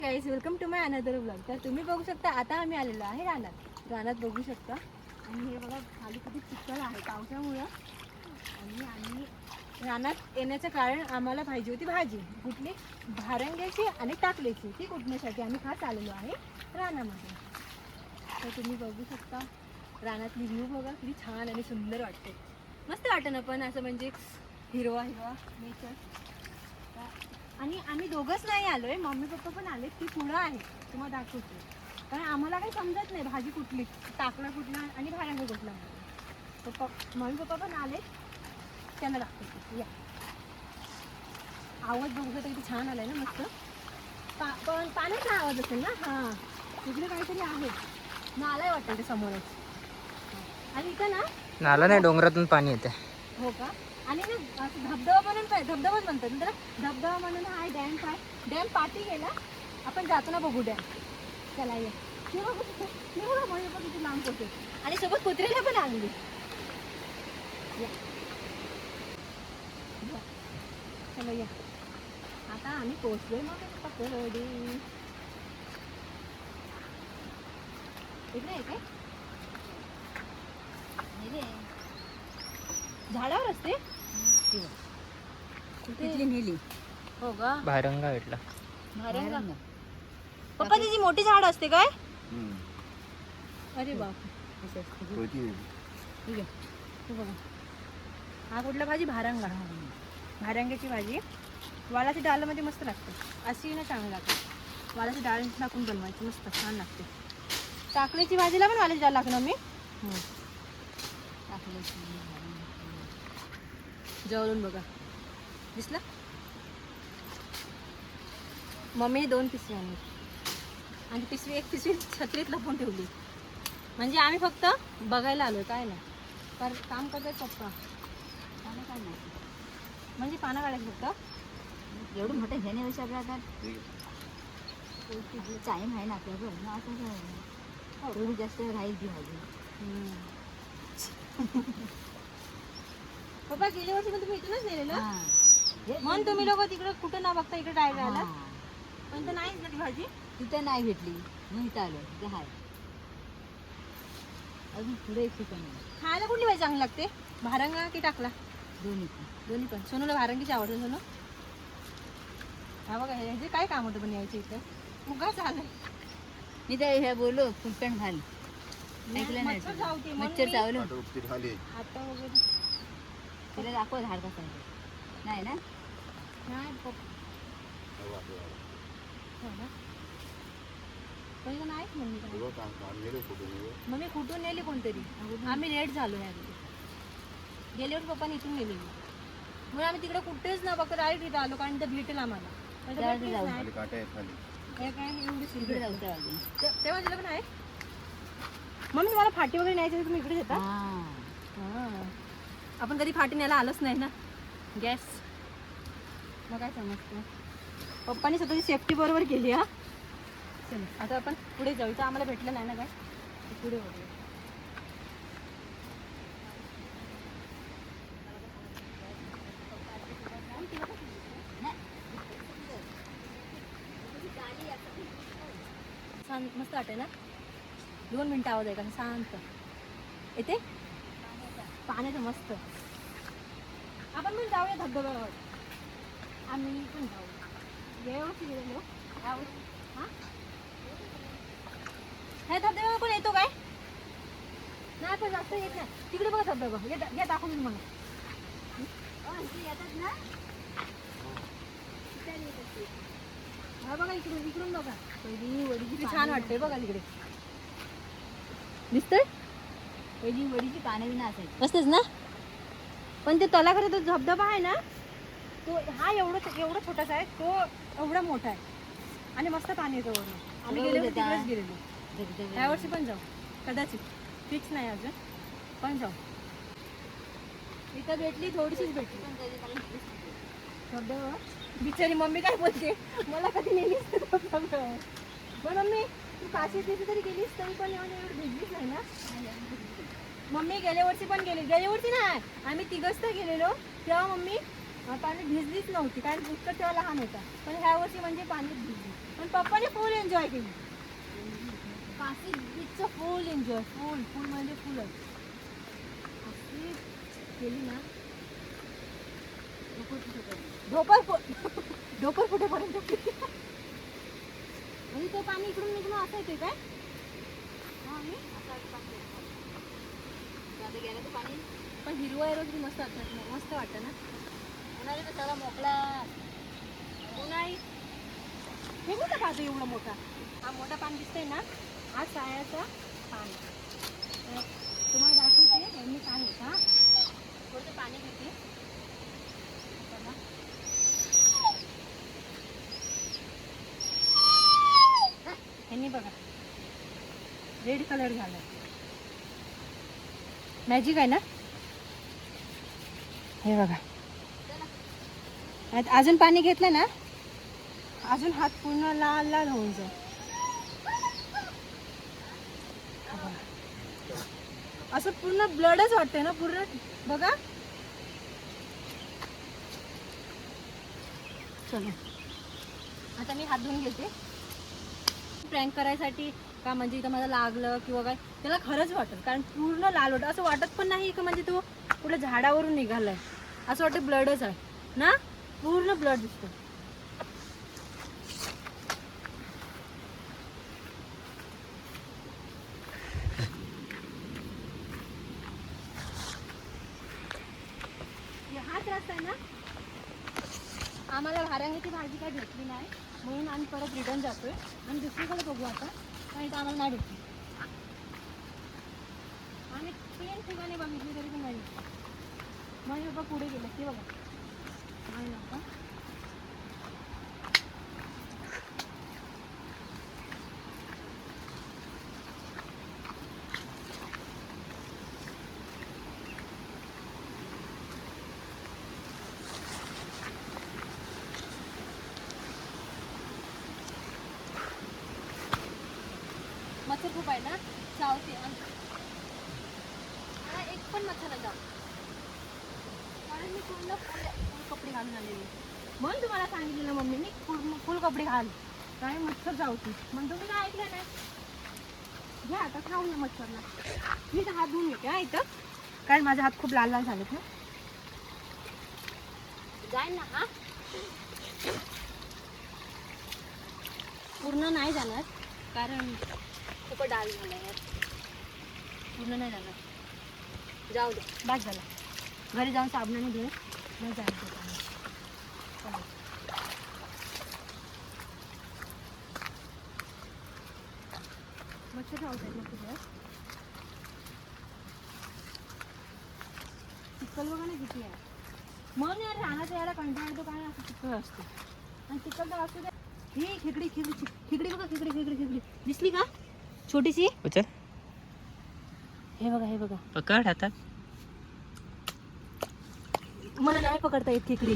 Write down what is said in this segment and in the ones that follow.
Guys welcome to my another blog. तर तुम्ही बघू शकता आता आम्ही आलेलो आहे रानात बघू शकता. आणि हे बघा खाली किती चिखल आहे पावसामुळं. आणि आम्ही रानात येण्याचं कारण आम्हाला पाहिजे होती भाजी कुठली भारंग्याची आणि टाकल्याची ती कुटण्यासाठी आम्ही खास आलेलो आहे रानामध्ये. तर तुम्ही बघू शकता रानातली व्ह्यू बघा किती छान आणि सुंदर वाटते. मस्त वाटतं ना पण असं म्हणजे हिरवा हिरवा नेचर. आणि आम्ही दोघंच नाही आलोय, मम्मी पप्पा पण आले. ती पुढं आहे तुम्हाला दाखवते. कारण आम्हाला काही समजत नाही भाजी कुठली टाकला कुठला आणि भारंगा कुठला. पप्पा मम्मी पप्पा पण आले त्यांना दाखवते. या आवाज बघू शकता किती छान आलाय ना मस्त. पण पाण्याचा आवाज असेल ना. हां तिकडे काहीतरी आहे नाला वाटतं ते समोरच. आणि इथं ना नाला नाही डोंगरातून पाणी येते. हो का. आणि ना असं धबधबा म्हणून धबधबाच म्हणतात ना धबधबा म्हणून हा डॅम डॅम पाठी गेला आपण जातो ना बघू डॅम. चला या बघा किती लांब पोहोचते. आणि सोबत कुत्र्याला पण आणली. चला या आता आम्ही पोहोचलोय मग पकडी. इकडे आहे काय झाडावर असते तिथली नेली. हो का. भारंगा भेटला. भारंगा पप्पा त्याची मोठी झाड असते काय. अरे बाप ठीक आहे. बघा हा कुठला भाजी भारंगा. भारंग्याची भाजी वालाच्या डाळमध्ये मस्त लागते. अशी ना चांगली लागते. वालाची डाळ टाकून बनवायची मस्त छान लागते. टाकल्याची भाजीला पण वालाची डाळ लागणार मी जवळून बघा दिसलं. मम्मीने 2 पिशवी आणली आणि एक पिशवी छत्रीत लपवून ठेवली. म्हणजे आम्ही फक्त बघायला आलो काय नाही तर काम करतात पप्पा. पानं काय नाही म्हणजे पानं काढायचं फक्त. एवढं मोठं घेण्यापेक्षा आपल्या टाईम आहे ना आपल्याकडं ना. असं एवढी जास्त राहील ती भाजी. पप्पा गेल्या वर्षी पण तुम्ही इथूनच नेलेलं म्हणून तुम्ही लोक तिकडे कुठं ना बघता इकडे डायरेक्ट आला. पण तर नाहीच ना ती भाजी तिथं नाही भेटली मग इथं आलो. तिथं आहे अजून पुढे एक ठिकाण खायला कुठली भाजी चांगली लागते भारंगा की टाकला. दोन्ही पण सोनूला भारंगीची आवडते. सोनू हा बघा ह्याचे काय काम होतं पण यायचं इथं मुगा चालू. मी तर हे बोललो कुटण घाल ऐकलं नाही. मच्छर चावलं आता वगैरे तिला दाखव झाड कसं नाही ना. नाही पहिलं नाहीच मम्मी कुठून नेली कोणतरी. आम्ही लेट झालो ह्या गेल्यावर पप्पाने इथून नेली म्हणून आम्ही तिकडे कुठेच ना बघा डायरेक्ट इथं आलो कारण ते भेटेल आम्हाला. तेव्हा तिला पण आहे. मम्मी मला फाटी वगैरे न्यायची तुम्ही इकडे येता. आपण कधी फाटी न्यायला आलोच नाही ना. गॅस मग काय समजतं. पप्पानी स्वतःची सेफ्टी बरोबर केली. हा चल आता आपण पुढे जाऊ. इथं आम्हाला भेटलं नाही ना काय पुढे वगैरे. छान मस्त वाटते ना. 2 मिनिटं आवाज आहे का शांत येते पाण्याचं मस्त. आपण पण जाऊया धबधब्यावर. आम्ही पण जाऊ गेल्या वर्षी गेलेलो यावर्षी. हां ह्या धबधब्यावर पण येतो काय नाही पण जास्त येत नाही. तिकडे बघा धबधबा घ्या दाखवून मला. येतात ना हा बघा इकडून बघा. पहिली वडीची छान वाटते बघा तिकडे दिसतंय. पहिली वडीची पाने बी असायची मस्तच ना. पण ते तलाकडे तो धबधबा आहे ना तो हा एवढा छोटासा आहे तो एवढा मोठा आहे आणि मस्त पाणी येतं वरून. आम्ही तिकडेच गेलेलो. यावर्षी पण जाऊ कदाचित फिक्स नाही अजून पण जाऊ. इथं भेटली थोडीशीच भेटली धबधबा. बिचारी मम्मी काय बोलते मला कधी नेलीस पण मम्मी तू काशी तिथे तरी गेलीस तरी पण एवढी भिजलीच नाही ना. मम्मी गेल्या वर्षी पण गेली. गेल्या वर्षी नाही आम्ही 3घच तर गेलेलो तेव्हा मम्मी पाणी भिजलीच नव्हती कारण पुष्कळ तेव्हा लहान होता. पण ह्या वर्षी म्हणजे पाणी भिजली. पण पप्पाने फुल एन्जॉय केली. काशी बीचचं फुल एन्जॉय, फुल फुल म्हणजे फुलच अशी केली ना. ढोपर फुटेपर्यंत म्हणजे तो पाणी इकडून निघून असं येते काय? गेलं तर पाणी पण हिरवं हिरवं किती मस्त वाटतं, मस्त वाटतं ना. उन्हाळ्यात तर सगळा मोकळा. उन्हाळी हे कुठं पाहतो एवढा मोठा? हा मोठा पान दिसतंय ना, हा सायाचा पान. तर तुम्हाला दाखवते यांनी काय होता. थोडंसं पाणी घेते बघा. यांनी बघा रेड कलर झाला. मॅजिक आहे ना. हे बघा अजून पाणी घेतलं ना, अजून हात पूर्ण लाल लाल होऊन जाईल. असं पूर्ण ब्लडच वाटतंय ना पूर्ण. बघा चलो आता मी हात धुवून घेते. प्रँक करायसाठी का म्हणजे इथं मला लागलं किंवा काय, त्याला खरंच वाटत. कारण पूर्ण लाल वाटत. असं वाटत पण नाही की म्हणजे तो कुठल्या झाडावरून निघालाय. असं वाटतं ब्लडच आहे ना, पूर्ण ब्लड दिसतो. हाच रस्ता आहे ना. आम्हाला भारांगीची भाजी काय भेटली नाही म्हणून आम्ही परत रिटर्न जातोय आणि दुसरीकडे बघू आता. पण इथं आम्हाला नाही भेटली. आम्ही 3 ठिकाणी बघितली तरी पण नाही भेटली. मग हे बघा पुढे गेलं ते बघा. नाही नका मच्छर खूप आहे ना. चावते मला एक पण मच्छर नाही चावत. कारण मी पूर्ण फुल कपडे घालून आलेली. म्हणून तुम्हाला सांगितलेलं मम्मीने फुल कपडे घाल, काय मच्छर चावते. मग तुम्ही काय ऐकलं नाही. घ्या आता खाऊ नये मच्छरला. मी तर हात धुवून घेते हा इथं, कारण माझे हात खूप लाल लाल झालेत ना. जाईल ना हा. पूर्ण नाही जाणार कारण खूप डाल झाला यार. पूर्ण नाही जाणार. जाऊ दे बस झाला. घरी जाऊन साबणाने धुये मग जायचं. मच्छर चावतात ना तुझ्या. चिखल बघा ना किती आहे. म्हणून यार रानाचं यायला कंटाळा येतो. काय असं चिखल असतो आणि चिखल तर असू दे. ही खेकडी खेकडी खेकडी बघा. खेकडी खेकडी खेकडी दिसली का छोटीशी. उचल हे बघा हे बघा. पकड हातात. मला नाही पकडता येत खेकडी.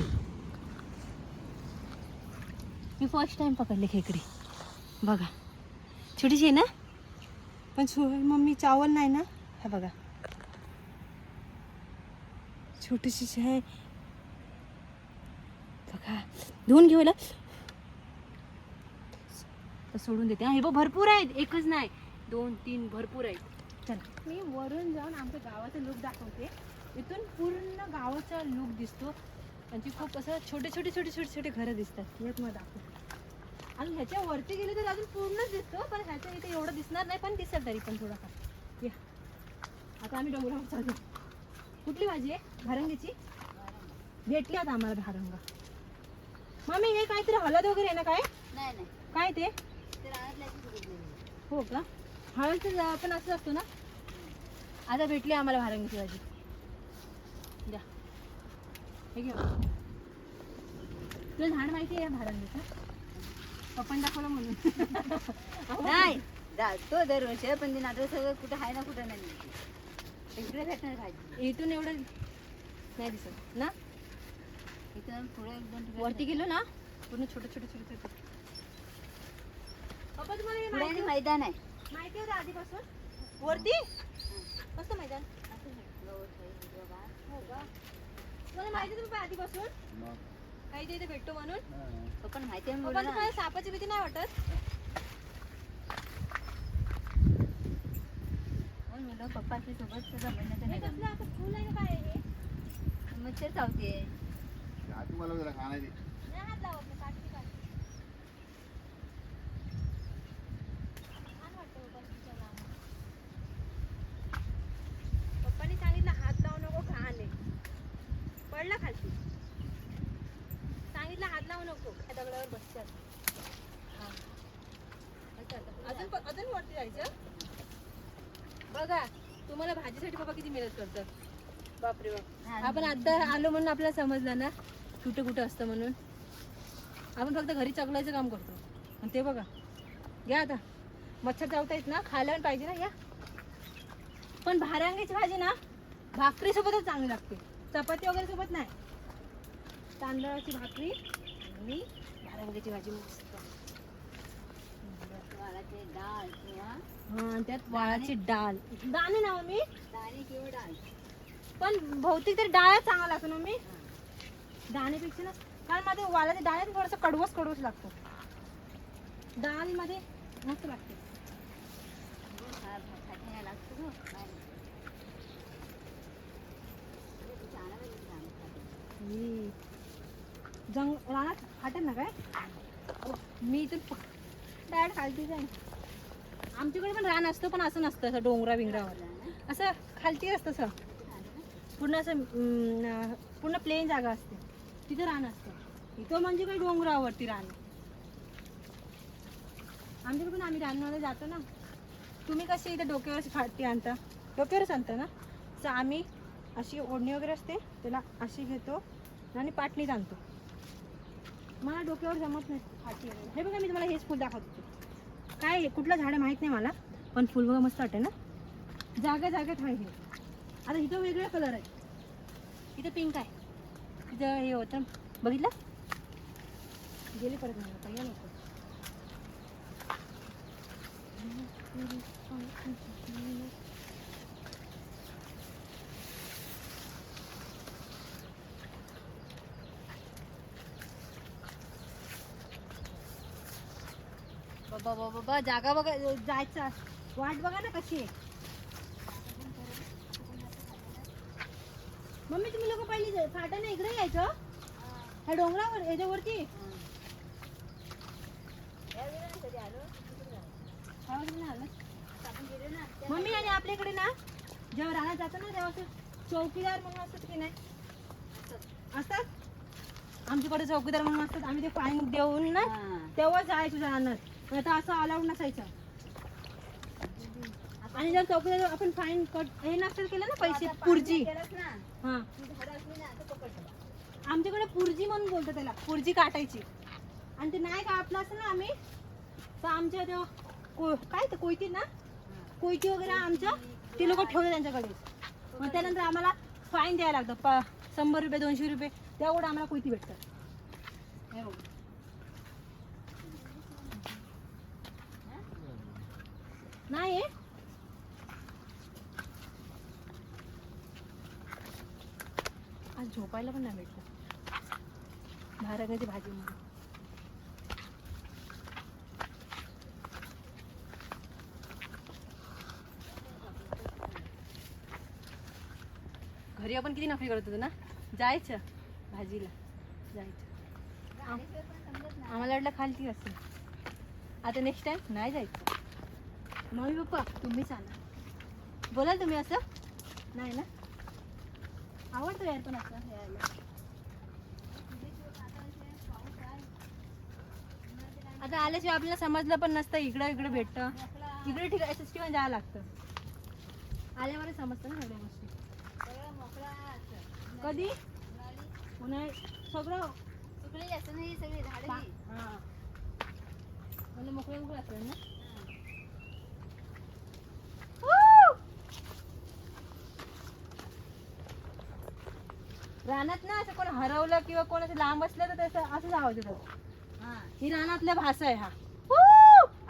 मी फर्स्ट टाइम पकडले खेकडी. बघा छोटीशी आहे ना, पण मम्मी चावल नाही ना. हा बघा छोटीशी आहे बघा. धुवून घेऊला तर सोडून देते. हे बघ भरपूर आहेत, एकच नाही 2 3 भरपूर आहेत. चला मी वरून जाऊन आमच्या गावाचा लुक दाखवते. इथून पूर्ण गावाचा लुक दिसतो. त्यांची खूप असं छोटे छोटे छोटे छोटे छोटे घरं दिसतात. येत मग दाखवते. आणि ह्याच्या वरती गेले तर अजून पूर्णच दिसतो, पण ह्याच्या इथे एवढं दिसणार नाही, पण दिसेल तरी पण थोडाफार. या आता आम्ही डोंगरावर चाललो. कुठली भाजी आहे? भारंगीची भेटली आता आम्हाला भारंगा. मम्मी हे काहीतरी हळद वगैरे आहे ना. काय नाही नाही काय ते? ते रानातल्याची हो का. हळदचं पण असं असतो ना. आता भेटली आम्हाला भारंगीची भाजी. द्या हे घे. तुला झाड माहिती आहे भारंगीचं? पप्पांनी दाखवलं म्हणून. नाही जातो दरवर्षी, पण ते नाटक सगळं कुठं आहे ना कुठं नाही. इकडे भेटणार भाजी. इथून एवढं नाही दिसत ना. इथं पुढे 1-2 वरती गेलो ना पूर्ण छोटे छोटे छोटे छोटे. पप्पा तुम्हाला हे पुढे माहिती मैदान आहे. माहिती होतं आधीपासून वरती मस्त मैदान. हो का. तुम्हाला माहिती होतं पप्पा आधीपासून? काही ते इथे भेटतो म्हणून. पप्पा माहिती आहे पण बोला ना. तुम्हाला सापाची भीती नाही वाटत? म्हणून म्हणलं पप्पा आपल्या सोबत जमण्याचं हे नाही कसलं जमलं. असं फुल आहे का काय आहे हे? मच्छर चावते. तुम्हाला जरा खाण्याची नाही हात लावत मी, काढते काढते. छान वाटतं पप्पांच्या लांब. पप्पांनी सांगितलं हात लावू नको, घाण आहे. पडला खालती. सांगितलं हात लावू नको, त्या दगडावर बसतात. हा. अजून वरती जायचं. बघा तुम्हाला भाजीसाठी बाबा किती मेहनत करतात. बापरे बाप. आपण आता आलो म्हणून आपल्याला समजलं ना कुठं कुठं असतं म्हणून. आपण फक्त घरी चकलायचं काम करतो. आणि ते बघा घ्या आता. मच्छर चावतायत ना, खायला पण पाहिजे ना. या पण भारांगीची भाजी ना भाकरी सोबतच चांगली लागते, चपाती वगैरे सोबत नाही. तांदळाची भाकरी आणि भारांगीची भाजी मस्त. वालाचे डाळ किंवा हा त्यात वाळाची डाळ. दाणे ना मी दाणे किंवा डाळ. पण बहुतेक तरी डाळ चांगला लागतो ना मी दाण्यापेक्षा ना. कारण माझ्या वालाच्या डाळ्यात थोडंसं कडवस लागतो. डाळ मध्ये मस्त लागते. खायला लागतो गं. रानात फाटेल ना काय. मी इथून डायरेक्ट खालती जाईन. आमच्याकडे पण रान असतं, पण असं नसतं असं डोंगरा बिंगरावर. असं खालती असतं असं पूर्ण असं पूर्ण प्लेन जागा असते, तिथं रान असतं. इथं म्हणजे काही डोंगरावरती रान. आमच्याकडे पण आम्ही रानमध्ये जातो ना. तुम्ही कशी इथं डोक्यावर फाटी आणता, डोक्यावरच आणता ना. तर आम्ही अशी ओढणी वगैरे असते त्याला अशी घेतो आणि पाटणीत आणतो. मला डोक्यावर जमत नाही फाटी वगैरे. हे बघा मी तुम्हाला हेच फुल दाखवत होते. काय कुठलं झाड आहे माहीत नाही मला, पण फुल बघा मस्त वाटते ना. जागा जागेत आहे हे. आता इथं वेगळे कलर आहे. इथं पिंक आहे, इथं हे होतं बघितलं. गेले परत मला पहिलं नको. बाबा बाबा जागा बघा, जायचं वाट बघा ना कशी आहे. मम्मी तुम्ही लोक पहिली फाटाने इकडे यायचं ह्या डोंगरावर याच्यावरती. मम्मी आणि आपल्याकडे ना जेव्हा रानात जातो ना तेव्हा असं चौकीदार म्हणून असतात की नाही असतात. आमच्याकडे चौकीदार म्हणून असतात. आम्ही ते फाईन देऊन ना तेव्हा जायचो रानात. आता असं अलाउड नसायचं. आणि जर चौकीदार आपण फाईन कट हे नसेल केलं ना पैसे पुरजी. हा आमच्याकडे पुरजी म्हणून बोलतो त्याला. पुरजी काटायची आणि ते नाही कापलं असं ना आम्ही तर आमच्या काय ते कोयती ना, कोयती वगैरे आमच्या ते लोक ठेवले त्यांच्याकडे. मग त्यानंतर आम्हाला फाईन द्यायला लागतं 100 रुपये 200 रुपये. तेवढं आम्हाला कोयती भेटतात. नाही आज झोपायला पण नाही भेटलं भारांगीची भाजी म्हणून. घरी आपण किती नफरी करत होतो ना. जायचं भाजीला जायचं. आम्हाला वाटलं खालती असेल. आता नेक्स्ट टाइम नाही जायचं. मम्मी पप्पा तुम्हीच आणा. बोलाल तुम्ही असं नाही ना. आवडतं यार पण असं यायला. आता आल्याशिवाय आपल्याला समजलं पण नसतं इकडं इकडे भेटतं. इकडे ठिकाण असंच ठिकाण जायला लागतं. आल्यावरच समजतं ना सगळ्या गोष्टी. कधी उन्हाळी सगळं सुकलेली असतं ना ही सगळी झाडं. हा म्हणजे मोकळं मोकळं असतं ना. रानात ना असं कोण हरवलं किंवा कोणाचं लांब असलं तर त्याचं असंच आवाज येतात. ही रानातल्या भाषा आहे. हा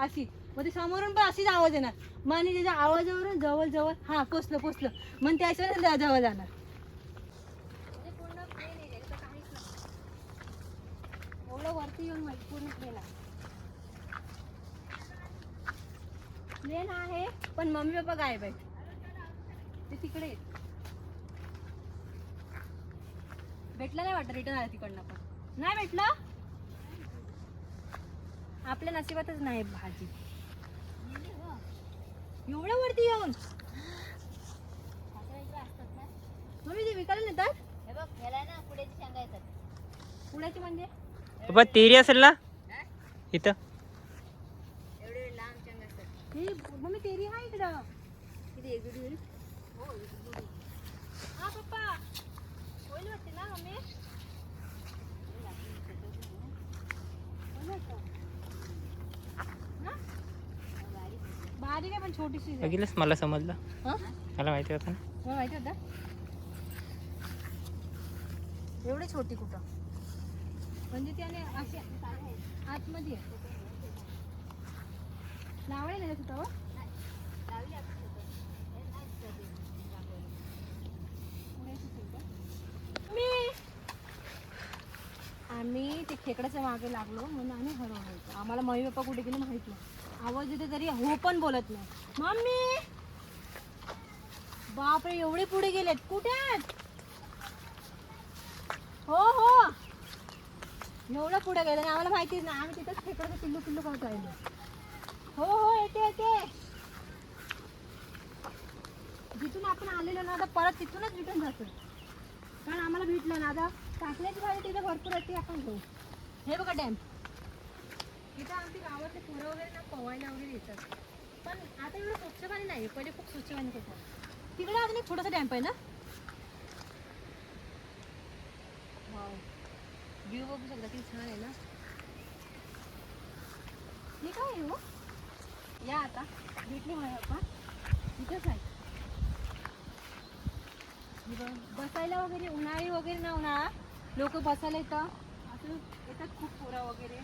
अशी मग ते समोरून पण अशीच आवाज येणार. मग आणि त्याच्या आवाजावरून जवळ जवळ हा पोचलं मग त्याच्यावर जवळ जाणार. वरती येऊन पूर्ण प्लेन आहे. प्लेन आहे पण मम्मी पप्पा गायब आहेत. ते तिकडे आहेत. भेटलं नाही वाटतं, रिटर्न आलं तिकडनं पण नाही भेटलं. आपल्या नशिबातच नाही भाजी. एवढ्या वरती येऊन मम्मी ते विकायला नेतात. हे बघ ह्याला ना पुढे शेंगा येतात. पुण्याची म्हणजे पप्पा तेरी असेल ना इथं. एवढे लांब शेंगा असतात. हे मम्मी तेरी आहे इकडं. किती एक होईल. हा पप्पा होईल वाटते ना मम्मी. होईल वाटतं. ना? बारीक आहे पण छोटीशी आहे. बघितलंस मला समजलं. हं? मला माहिती होतं ना. तुला माहिती होतं एवढी छोटी कुठं म्हणजे त्याने अशी आतमध्ये आहे. लावायला नाही तुझं आम्ही ते खेकड्याच्या मागे लागलो म्हणून आम्ही हरवलो. आम्हाला मम्मी पप्पा कुठे गेले माहित नाही. आवाज येते तरी हो पण बोलत नाही. मम्मी बापरे एवढे पुढे गेलेत. कुठे आहेत? हो हो एवढं पुढे गेलं आणि आम्हाला माहितीच नाही. आम्ही तिथंच खेकड्याचं पिल्लू पिल्लू खात राहिलो. हो हो येते येते. जिथून आपण आलेलो ना आता परत तिथूनच रिटर्न जातो. कारण आम्हाला भेटलं ना आता टाकण्याची भाजी तिथे भरपूर आहे. ती आपण घेऊ. हे बघा डॅम. इथं आमची गावातले पोरं वगैरे ना पोहायला वगैरे येतात. पण आता एवढं स्वच्छ पाणी नाही. पहिले खूप स्वच्छ पाणी होतं. तिकडे अजून एक छोटासा डॅम्प आहे ना. व्ह्यू बघू शकता किती छान आहे ना. हे काय आहे हो? या आता भेटली माझ्या पप्पा इथंच आहे. बसायला वगैरे उन्हाळी वगैरे ना उन्हाळा लोक बसायला येतं. असं येतात खूप पोरं वगैरे.